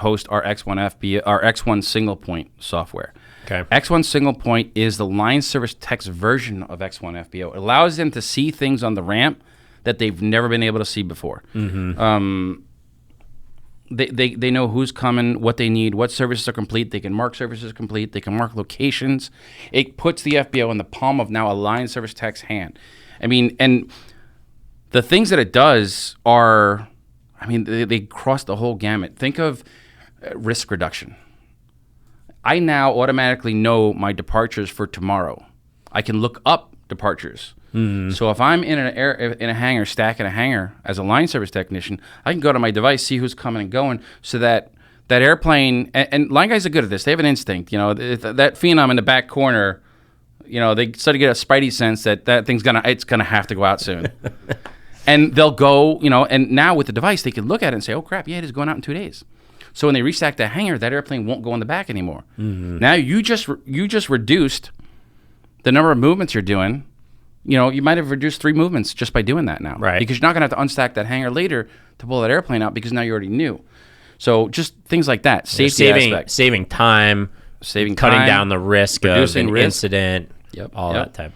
host our X1 SinglePoint software. Okay. X1 SinglePoint is the line service tech's version of X1 FBO. It allows them to see things on the ramp that they've never been able to see before. Mm-hmm. They know who's coming, what they need, what services are complete. They can mark services complete. They can mark locations. It puts the FBO in the palm of now a line service tech's hand. I mean, and the things that it does are, I mean, they cross the whole gamut. Think of risk reduction. I now automatically know my departures for tomorrow. I can look up departures. Mm-hmm. So if I'm in a hangar, stacking a hangar as a line service technician, I can go to my device, see who's coming and going, so that airplane, and line guys are good at this. They have an instinct. You know, that phenom in the back corner, you know, they start to get a spidey sense that thing's it's gonna have to go out soon. And they'll go, you know, and now with the device, they can look at it and say, oh crap, yeah, it is going out in 2 days. So when they restack the hangar, that airplane won't go in the back anymore. Mm-hmm. Now you just reduced the number of movements you're doing. You know, you might have reduced 3 movements just by doing that now. Right. Because you're not going to have to unstack that hangar later to pull that airplane out because now you already knew. So just things like that. Safety aspect. Saving time. Cutting down the risk of an incident. Yep. All that type of stuff.